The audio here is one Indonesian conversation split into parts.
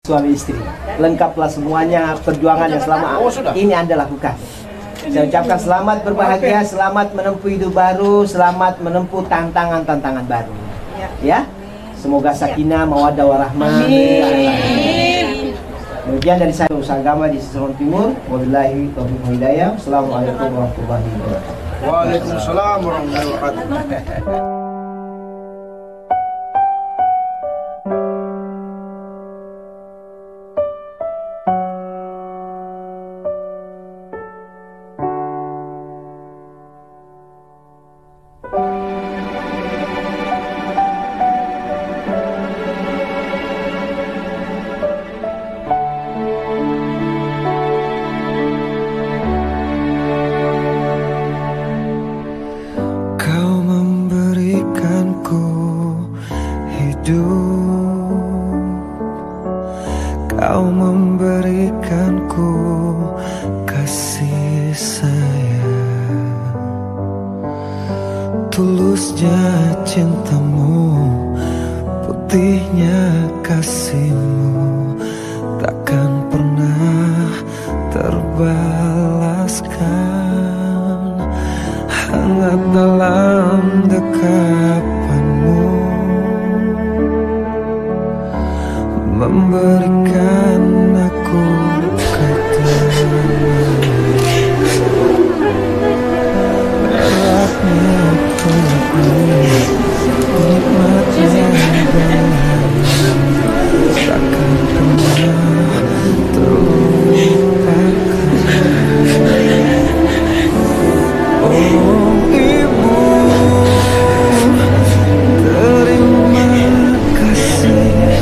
suami istri. Lengkaplah semuanya perjuangan yang selama ini Anda lakukan. Saya ucapkan selamat berbahagia, selamat menempuh hidup baru, selamat menempuh tantangan-tantangan baru. Ya, semoga sakinah, mawaddah warahmah. Amin. Demikian dari saya, usaha agama di Sisolon Timur. Wabillahi taufiq wal hidayah. Assalamualaikum warahmatullahi wabarakatuh. Waalaikumsalam warahmatullahi wabarakatuh. Kau memberikanku kasih sayang, tulusnya cintamu, putihnya kasihmu, takkan pernah terbalaskan. Hangat dalam dekapanmu, memberikan aku ketenangan. Eratnya pelukmu, nikmatnya bayangan, takkan pernah terlupakan. Oh ibu, terima kasih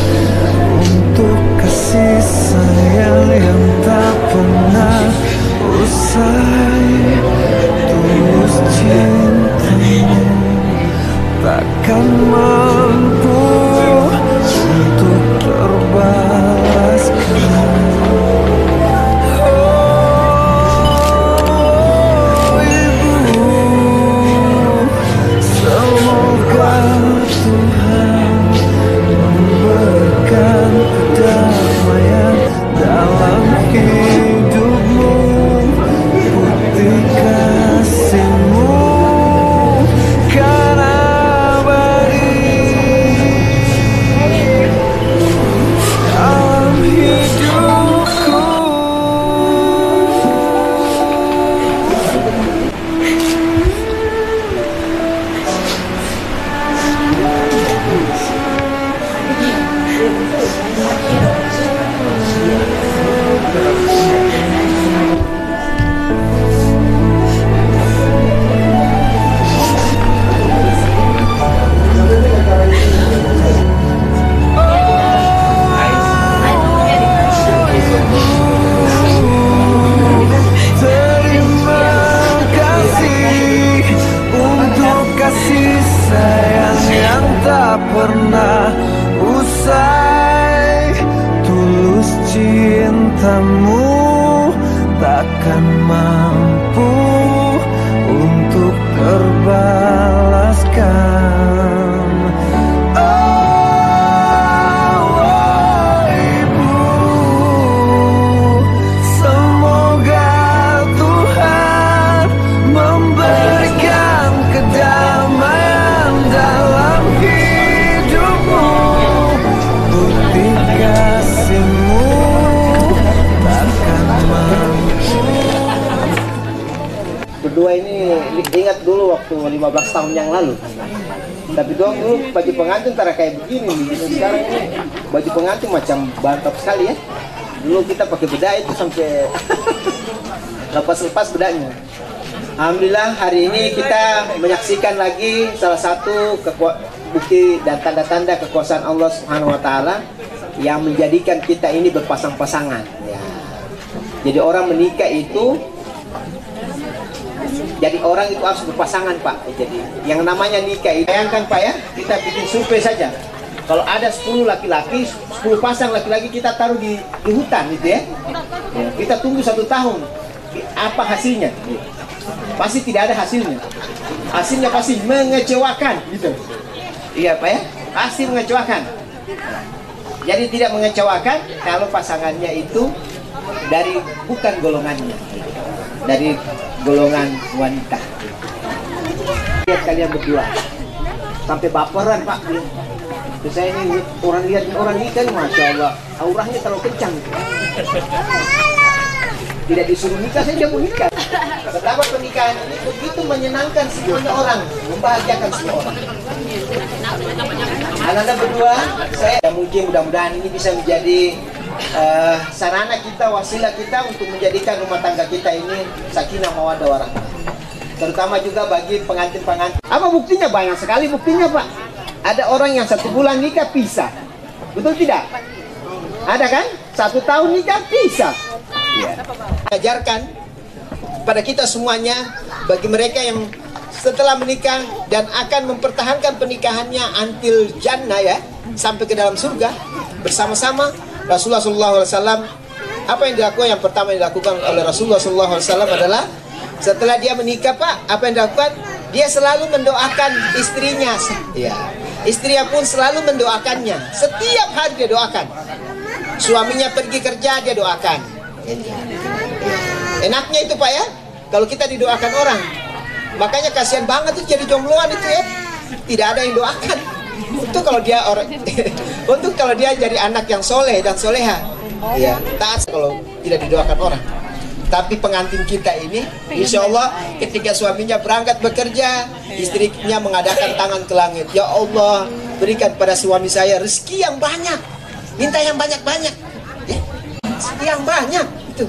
untuk kasih sayang yang tak pernah usai. Tulus cintamu takkan mampu untuk terbalaskan. Oh ibu, semoga Tuhan memberikan kedamaian dalam hidupmu, putih kasihmu kan abadi dalam hidupku. Terima kasih untuk kasih sayang yang tak pernah usai. Tulus cintamu takkan mampu untuk terbalaskan. Oh ibu, semoga Tuhan memberikan kedamaian dalam hidupmu, putih kasihmu takkan mampu. Berdua ini ingat dulu waktu 15 tahun yang lalu. Tapi dulu baju pengantin cara kayak begini. Sekarang ini baju pengantin macam bantap sekali ya. Dulu kita pakai bedak itu sampai lepas-lepas bedaknya. Alhamdulillah hari ini kita menyaksikan lagi salah satu bukti dan tanda-tanda kekuasaan Allah Subhanahu wa Ta'ala yang menjadikan kita ini berpasang-pasangan ya. Jadi orang menikah itu, jadi orang itu harus berpasangan Pak. Jadi yang namanya nikah itu, bayangkan Pak ya, kita bikin survei saja. Kalau ada 10 laki-laki, 10 pasang laki-laki kita taruh di hutan gitu ya. Kita tunggu 1 tahun, apa hasilnya? Pasti tidak ada hasilnya. Hasilnya pasti mengecewakan gitu. Iya Pak ya, pasti mengecewakan. Jadi tidak mengecewakan kalau pasangannya itu bukan golongannya, dari golongan wanita. Lihat kalian berdua sampai baperan Pak. Terus saya ini orang lihat orang ini kan, masya Allah, auranya terlalu kencang. Tidak disuruh nikah saja mau nikah. Pertama pernikahan ini begitu menyenangkan semuanya orang, membahagiakan semua orang. Anak-anak berdua, saya mungkin mudah-mudahan ini bisa menjadi sarana kita, wasilah kita untuk menjadikan rumah tangga kita ini sakinah mawaddah warahmah. Terutama juga bagi pengantin-pengantin. Apa buktinya? Banyak sekali buktinya Pak. Ada orang yang 1 bulan nikah pisah, betul tidak? Ada kan? 1 tahun nikah pisah. Ya. Ajarkan pada kita semuanya, bagi mereka yang setelah menikah dan akan mempertahankan pernikahannya until jannah ya, sampai ke dalam surga bersama-sama. Rasulullah SAW, apa yang dilakukan? Yang pertama yang dilakukan oleh Rasulullah SAW adalah setelah dia menikah Pak, apa yang dilakukan? Dia selalu mendoakan istrinya. Ya, istrinya pun selalu mendoakannya. Setiap hari dia doakan. Suaminya pergi kerja dia doakan. Enaknya itu Pak ya, kalau kita didoakan orang. Makanya kasihan banget tuh jadi jombloan itu ya, tidak ada yang doakan. Untuk kalau dia orang, untuk kalau dia jadi anak yang soleh dan soleha, ya taat kalau tidak didoakan orang. Tapi pengantin kita ini, insya Allah ketika suaminya berangkat bekerja, istrinya mengadakan tangan ke langit. Ya Allah, berikan pada suami saya rezeki yang banyak, minta yang banyak-banyak, ya, rezeki yang banyak itu.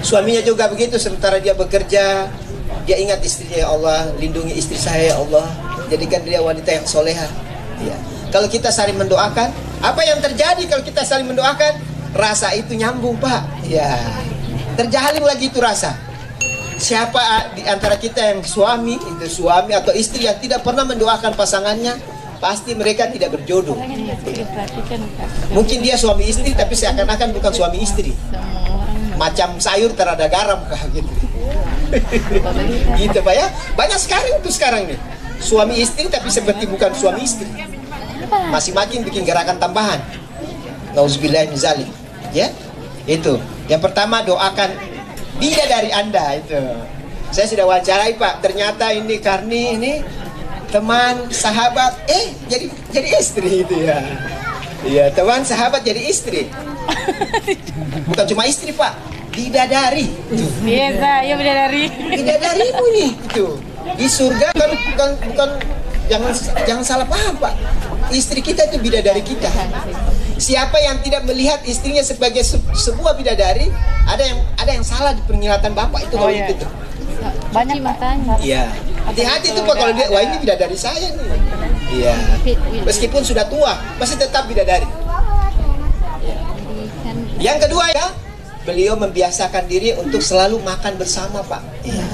Suaminya juga begitu, sementara dia bekerja, dia ingat istrinya. Ya Allah, lindungi istri saya ya Allah, jadikan dia wanita yang soleha. Ya. Kalau kita saling mendoakan, apa yang terjadi kalau kita saling mendoakan? Rasa itu nyambung Pak. Ya, terjalin lagi itu rasa. Siapa di antara kita yang suami, itu suami atau istri yang tidak pernah mendoakan pasangannya, pasti mereka tidak berjodoh. Mungkin dia suami istri tapi seakan-akan bukan suami istri. Macam sayur terada garam gitu. Gitu Pak ya. Banyak sekali untuk sekarang nih. Suami istri tapi seperti bukan suami istri. Masih makin bikin gerakan tambahan. Nauzubillah min zalik. Ya. Itu. Yang pertama, doakan bidadari Anda itu. Saya sudah wawancarai Pak. Ternyata ini Karni ini teman sahabat jadi istri itu ya. Iya, teman sahabat jadi istri. Bukan cuma istri Pak, bidadari. Biasa, ya bidadari. Bidadarimu nih, itu di surga kan bukan jangan salah paham Pak. Istri kita itu bidadari kita. Siapa yang tidak melihat istrinya sebagai sebuah bidadari, ada yang salah di penglihatan Bapak itu kalau iya. itu tuh. Banyak matanya. Iya. Hati-hati tuh Pak kalau dia, wah ini bidadari saya nih. Iya. Meskipun sudah tua, masih tetap bidadari. Yang kedua ya, beliau membiasakan diri untuk selalu makan bersama Pak. Iya.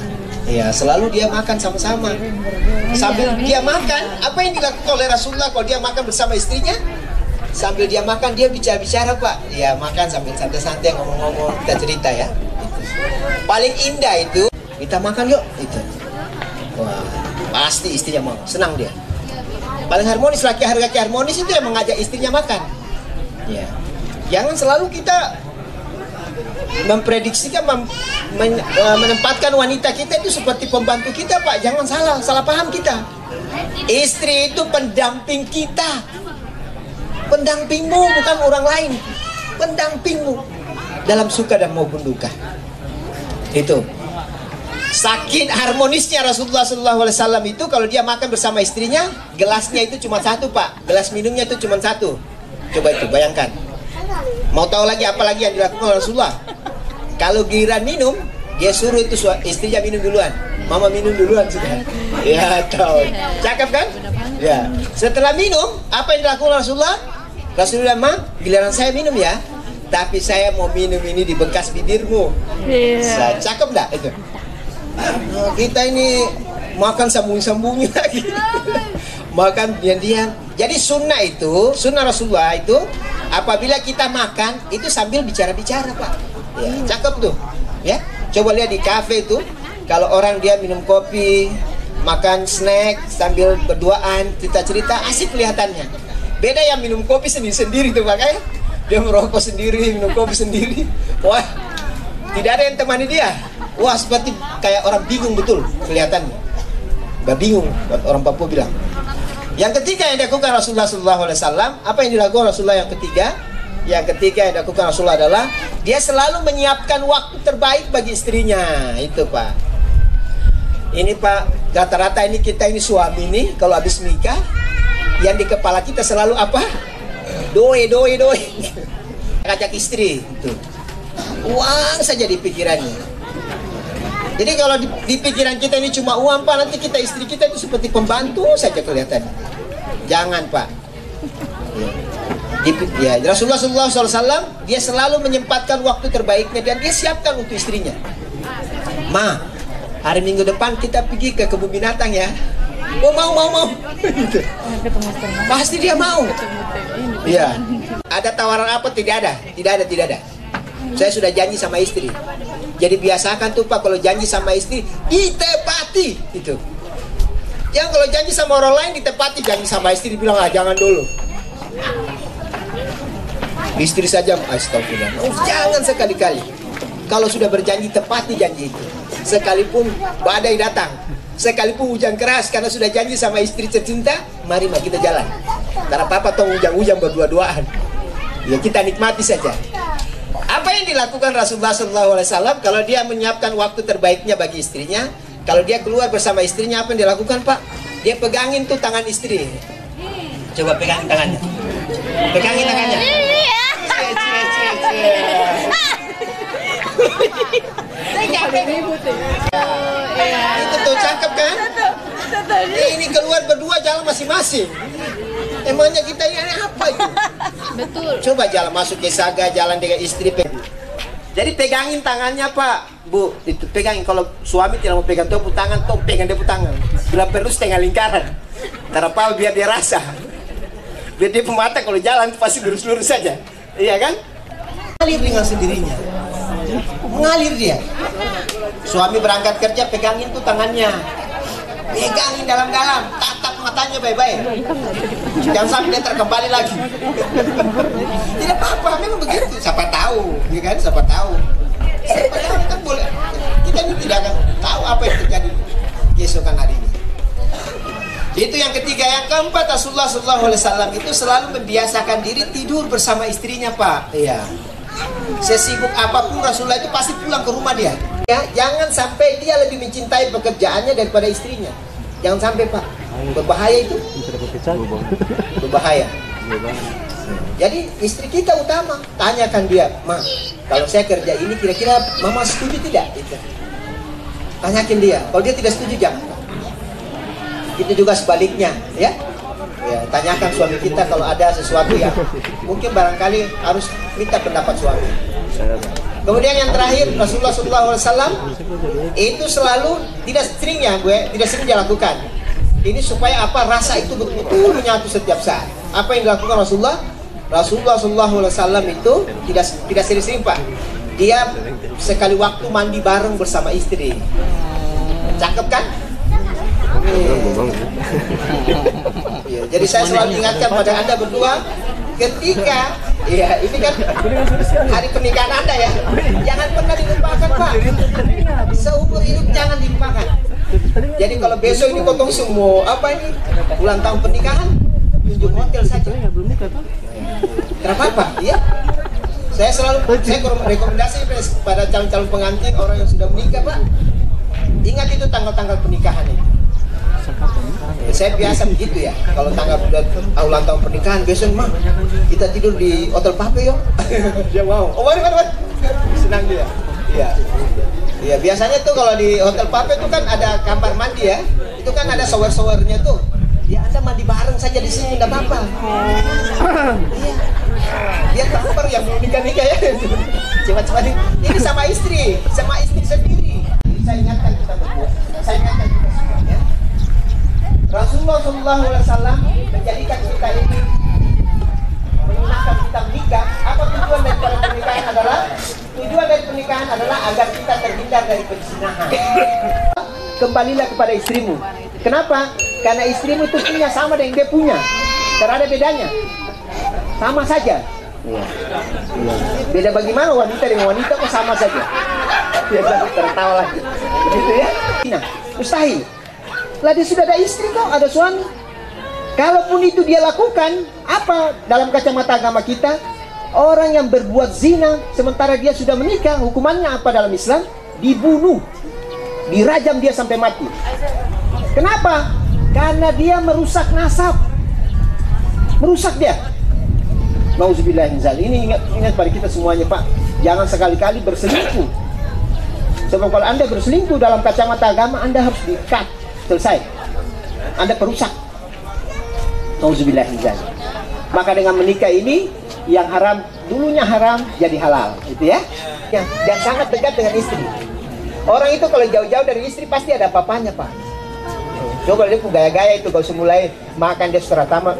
Iya, selalu dia makan sama-sama. Sambil dia makan, apa yang dilakukan oleh Rasulullah kalau dia makan bersama istrinya? Sambil dia makan, dia bicara-bicara Pak. Iya, makan sambil santai-santai ngomong-ngomong, kita cerita ya. Paling indah itu, kita makan yuk. Itu. Wah, pasti istrinya mau, senang dia. Paling harmonis, laki-laki harmonis itu yang mengajak istrinya makan. Ya. Jangan selalu kita memprediksikan, menempatkan wanita kita itu seperti pembantu kita Pak. Jangan salah paham kita. Istri itu pendamping kita. Pendampingmu bukan orang lain. Pendampingmu dalam suka dan maupun duka. Itu. Saking harmonisnya Rasulullah SAW itu kalau dia makan bersama istrinya, gelasnya itu cuma satu Pak. Gelas minumnya itu cuma satu. Coba itu bayangkan. Mau tahu lagi apa lagi yang dilakukan oleh Rasulullah? Kalau giliran minum, dia suruh itu istrinya minum duluan. Mama minum duluan sudah. Ya tahu. Cakep kan? Ya. Setelah minum, apa yang dilakukan Rasulullah? Rasulullah, giliran saya minum ya. Tapi saya mau minum ini di bekas bibirmu. Cakep enggak itu? Kita ini makan sambung-sambungnya lagi. Makan diam-diam. Jadi sunnah Rasulullah itu apabila kita makan itu sambil bicara-bicara Pak. Ya, cakep tuh. Ya, coba lihat di kafe itu, kalau orang dia minum kopi, makan snack sambil berduaan, cerita-cerita, asik kelihatannya. Beda yang minum kopi sendiri-sendiri tuh makanya dia merokok sendiri, minum kopi sendiri. Wah, tidak ada yang temani dia. Wah, seperti kayak orang bingung betul kelihatannya. Gak bingung, orang Papua bilang. Yang ketiga yang dilakukan Rasulullah SAW, apa yang dilakukan Rasulullah yang ketiga? Yang ketiga yang dilakukan Rasulullah adalah dia selalu menyiapkan waktu terbaik bagi istrinya. Itu Pak. Ini Pak, rata-rata ini kita ini suami nih kalau habis nikah, yang di kepala kita selalu apa? Doi. Ngajak istri itu. Uang saja di pikirannya. Jadi kalau di pikiran kita ini cuma uang Pak, nanti kita istri kita itu seperti pembantu saja kelihatan. Jangan Pak. Ya, Rasulullah SAW dia selalu menyempatkan waktu terbaiknya dan dia siapkan untuk istrinya. Ma, hari Minggu depan kita pergi ke kebun binatang ya. Oh mau. Pasti dia mau. Iya. Ada tawaran apa? Tidak ada. Saya sudah janji sama istri. Jadi biasakan tuh Pak kalau janji sama istri ditepati itu. Yang kalau janji sama orang lain ditepati, janji sama istri bilang jangan dulu. Istri saja astagfirullah. Jangan sekali-kali. Kalau sudah berjanji tepati janji itu. Sekalipun badai datang, sekalipun hujan keras, karena sudah janji sama istri tercinta, mari kita jalan. Karena papa tong hujan-hujan berdua-duaan. Ya kita nikmati saja. Apa yang dilakukan Rasulullah SAW kalau dia menyiapkan waktu terbaiknya bagi istrinya? Kalau dia keluar bersama istrinya, apa yang dilakukan Pak? Dia pegangin tuh tangan istri. Coba pegangin tangannya. Pegangin tangannya. Itu tuh cakep kan? Ini keluar berdua jalan masing-masing. Emangnya kita ini apa itu? Betul. Coba jalan masuk ke Saga, jalan dengan istri. Jadi pegangin tangannya Pak, Bu. Itu pegangin. Kalau suami tidak mau pegang tepuk tangan, pegang tepuk tangan. Bila perlu setengah lingkaran. Terapa biar dia rasa. Biar dia pemata kalau jalan pasti lurus-lurus saja. Iya kan? Mengalir dengan sendirinya. Mengalir dia. Suami berangkat kerja, pegangin tuh tangannya. Pegangin dalam-dalam, tatap matanya baik-baik. Jangan sampai dia terkembali lagi. Tidak apa-apa, memang begitu. Siapa tahu, ya kan? Siapa tahu kan boleh. Kita ini tidak akan tahu apa yang terjadi keesokan hari ini. Itu yang ketiga. Yang keempat, Rasulullah SAW itu selalu membiasakan diri tidur bersama istrinya Pak. Iya. Sesibuk apapun Rasulullah itu pasti pulang ke rumah dia. Ya, jangan sampai dia lebih mencintai pekerjaannya daripada istrinya. Jangan sampai Pak. Berbahaya itu. Berbahaya. Jadi istri kita utama. Tanyakan dia, Ma, kalau saya kerja ini kira-kira Mama setuju tidak? Gitu. Tanyakin dia. Kalau dia tidak setuju jangan. Itu juga sebaliknya, ya. Ya, tanyakan suami kita kalau ada sesuatu yang mungkin barangkali harus minta pendapat suami. Kemudian yang terakhir, Rasulullah SAW itu selalu tidak sering dilakukan. Ini supaya apa? Rasa itu betul-betul menyatu setiap saat. Apa yang dilakukan Rasulullah? Rasulullah SAW itu tidak sering-sering Pak. Dia sekali waktu mandi bareng bersama istri. Cakep kan? Ya, jadi saya selalu ingatkan pada Anda berdua, ketika ini kan hari pernikahan Anda ya, jangan pernah dilupakan Pak. Seumur hidup jangan dilupakan. Jadi kalau besok ini potong semua ulang tahun pernikahan, tunjuk hotel saja. Kenapa Pak? Iya. Saya rekomendasi pada calon-calon pengantin orang yang sudah menikah Pak, ingat itu tanggal-tanggal pernikahan itu. Saya biasa begitu ya. Kalau tanggal ulang tahun pernikahan, besok mah kita tidur di hotel Pape yuk. Dia mau. Oh mari. Senang dia. Iya. Iya, biasanya tuh kalau di hotel Pape tuh kan ada kamar mandi ya. Itu kan ada shower-showernya tuh. Ya Anda mandi bareng saja di sini, enggak apa-apa. Iya. Biar baper yang belum nikah ya. Cepat-cepat. Ini sama istri sendiri. Saya ingatkan kita berdua. Saya ingatkan kita semuanya. Rasulullah SAW menjadikan kita ini, mengingatkan kita menikah. Apa tujuan daripada pernikahan adalah? Tujuan dari pernikahan adalah agar kita terhindar dari perzinahan. Kembalilah kepada istrimu. Kenapa? Karena istrimu itu punya sama dengan dia punya. Tidak ada bedanya. Sama saja. Iya. Iya. Beda bagaimana wanita dengan wanita kok sama saja. Ya tertawa lagi. Begitu ya. Nah, mustahil. Lah dia sudah ada istri kok, ada suami. Kalaupun itu dia lakukan, apa dalam kacamata agama kita? Orang yang berbuat zina sementara dia sudah menikah, hukumannya apa dalam Islam? Dibunuh, dirajam dia sampai mati. Kenapa? Karena dia merusak nasab, merusak dia. Nauzubillah min dzalik. Ini ingat pada kita semuanya, Pak. Jangan sekali-kali berselingkuh. Sebab kalau Anda berselingkuh dalam kacamata agama, Anda harus di-cut, selesai. Anda perusak. Nauzubillah min dzalik. Maka dengan menikah ini, yang haram dulunya haram jadi halal, itu ya. Dan sangat dekat dengan istri. Orang itu kalau jauh-jauh dari istri pasti ada apa-apanya, Pak. Coba dia gaya-gaya itu kalau semulai makan dia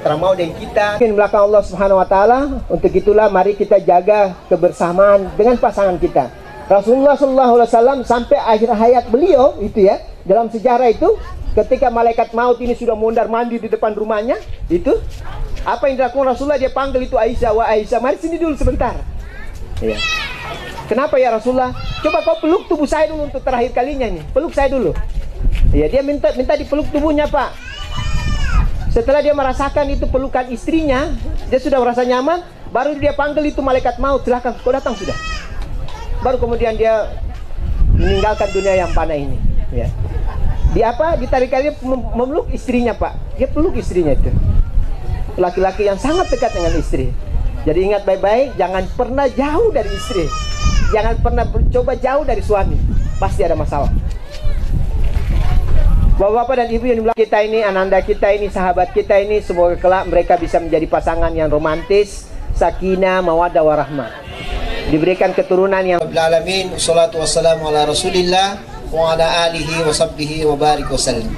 teramau dengan kita. Mungkin belakang Allah Subhanahu Wa Taala. Untuk itulah mari kita jaga kebersamaan dengan pasangan kita. Rasulullah SAW sampai akhir hayat beliau itu ya, dalam sejarah itu ketika malaikat maut ini sudah mondar mandir di depan rumahnya, itu apa yang dilakukan Rasulullah? Dia panggil itu Aisyah, wah Aisyah, mari sini dulu sebentar. Ya. Kenapa ya Rasulullah? Coba kau peluk tubuh saya dulu untuk terakhir kalinya nih. Peluk saya dulu. Ya, dia minta dipeluk tubuhnya, Pak. Setelah dia merasakan itu pelukan istrinya, dia sudah merasa nyaman, baru dia panggil itu malaikat maut, silakan kau datang sudah. Baru kemudian dia meninggalkan dunia yang fana ini. Ya. Dia apa? Ditarik-tarik memeluk istrinya, Pak. Dia peluk istrinya itu. Laki-laki yang sangat dekat dengan istri. Jadi ingat baik-baik, jangan pernah jauh dari istri. Jangan pernah coba jauh dari suami. Pasti ada masalah. Bapak-bapak dan ibu yang di belakang kita ini, ananda kita ini, sahabat kita ini, semoga kelak mereka bisa menjadi pasangan yang romantis, sakinah, mawaddah warahmah. Diberikan keturunan yang Alamin, salatu wassalamu ala rasulillah wa ala alihi wa sahbihi wa barik wa sallim.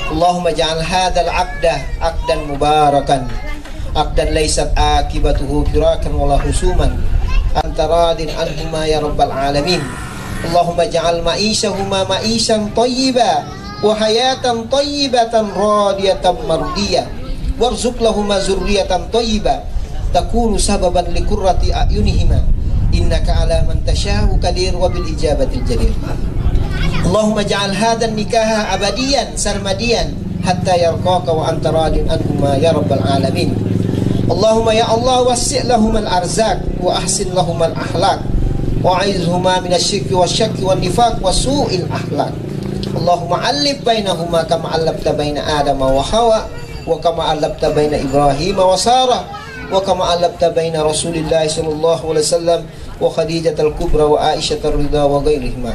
Allahumma ja'al hadzal 'aqda 'aqdan mubarakan, 'aqdan laysat akibatuhu firakan wala husuman, anta radin anhuma ya rabbal alamin. Allahumma ja'al ma'ishahuma ma'ishan thayyiban wa hayatan thayyibatan radiyatan mardiyah, warzuq lahuma zurriyatan thayyibah takunu sababan liqurrati a'yunihima, innaka ala man tasha'u qadir wa bil ijabatil jadir. Allahumma ja'al hadan nikaha abadiyan sarmadiyan hatta yarqaka wa anta radin anhuma ya rabbal alamin. Allahumma ya Allah wassi' lahum al-arzaq wa ahsin lahum al-akhlaq wa a'izhuma min asy-syirki wasy-syakki wan nifaq wa su'il akhlaq. Allahumma alif bainahuma kama alafta baina Adam wa Hawa wa kama alafta baina Ibrahim wa Sarah wa kama alafta baina Rasulillah sallallahu alaihi wasallam wa Khadijah al-Kubra wa Aisyah ar-Ridha wa ghairihima.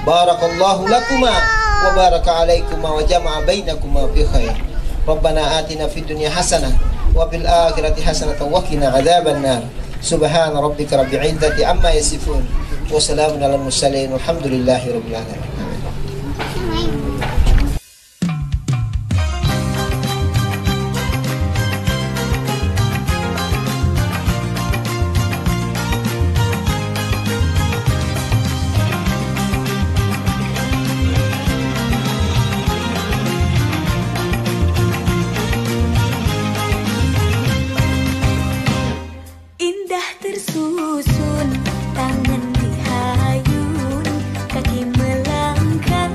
Barakallahu lakuma wa baraka alaikuma wa jama'a bainakuma fi khair. Rabbana atina fid dunya hasanah wa fil akhirati hasanah wa qina adzaban nar. Subhana rabbika rabbil izzati amma yasifun wa salamun alal mursalin walhamdulillahi rabbil alamin. Tersusun tangan dihayun, kaki melangkah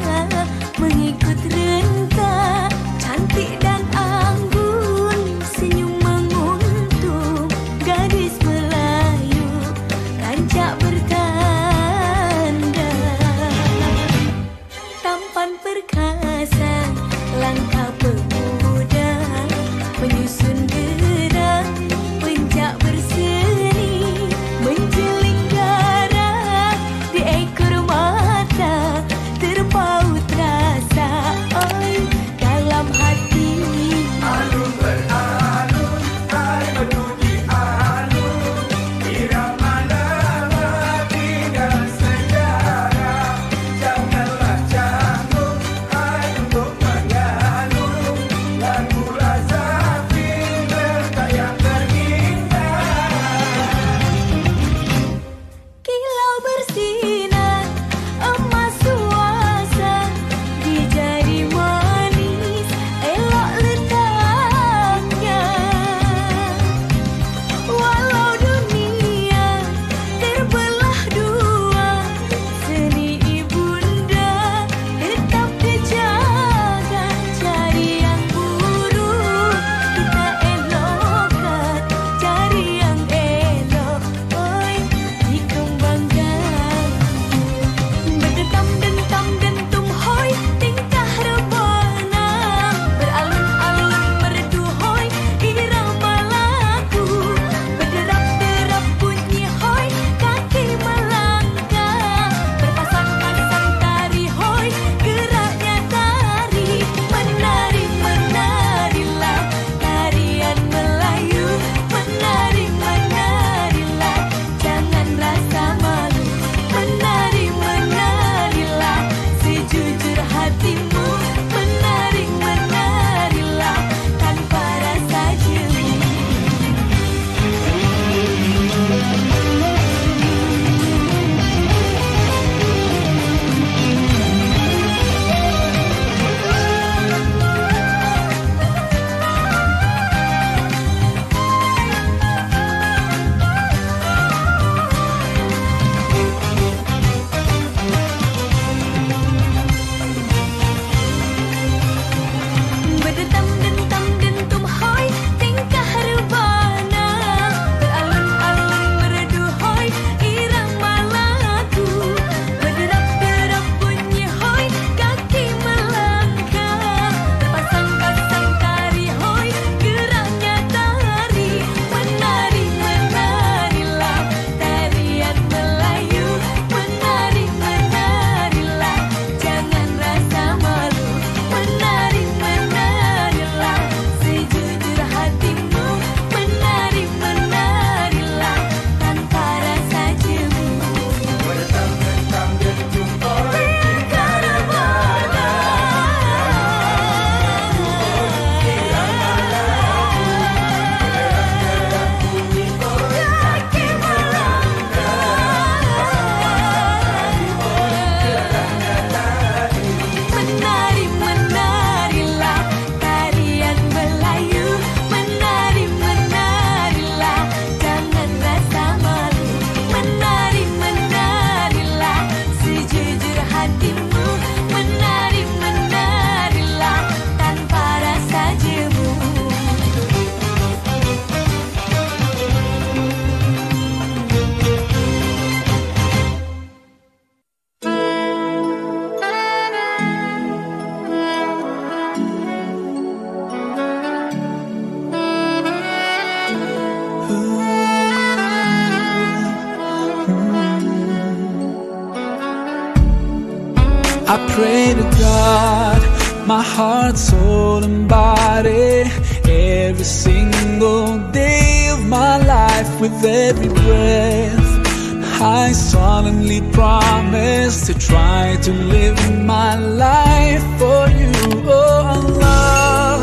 I pray to God, my heart, soul and body, every single day of my life, with every breath, I solemnly promise to try to live my life for you. Oh Allah,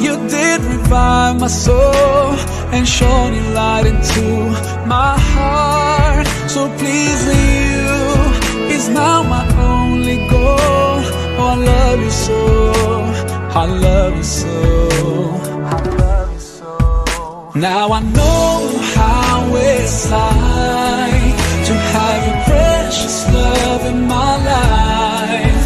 you did revive my soul and shone your light into my heart. So pleasing you is now my only goal. Oh, I love you so, I love you so, I love you so. Now I know how it's like to have your precious love in my life.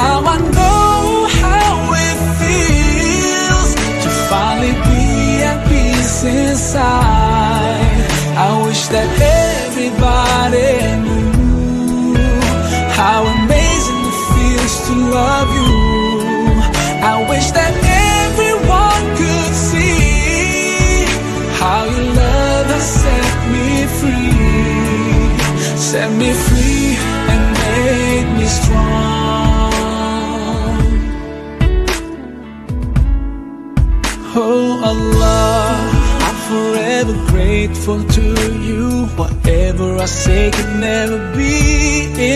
Now I know how it feels to finally be at peace inside. I wish that everybody knew how amazing it feels to love you. I wish that everyone could see how your love has set me free and made me strong. Oh Allah, I'm forever grateful to you. Whatever I say can never be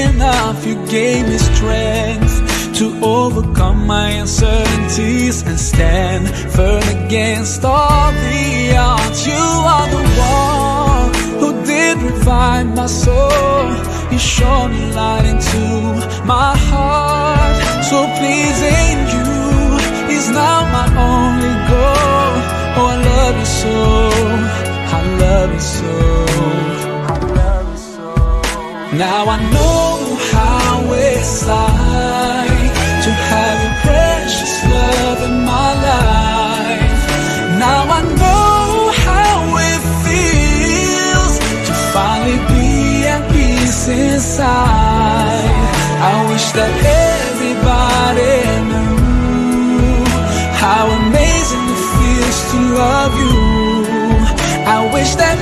enough. You gave me strength to overcome my uncertainties and stand firm against all the odds. You are the one who did revive my soul. You shone your light into my heart. So pleasing you is now my only goal. Oh, I love you so, I love you so, I love you so. Now I know how it's like to have your precious love in my life. Now I know how it feels to finally be at peace inside. I wish that everybody knew how amazing it feels to love you. I wish that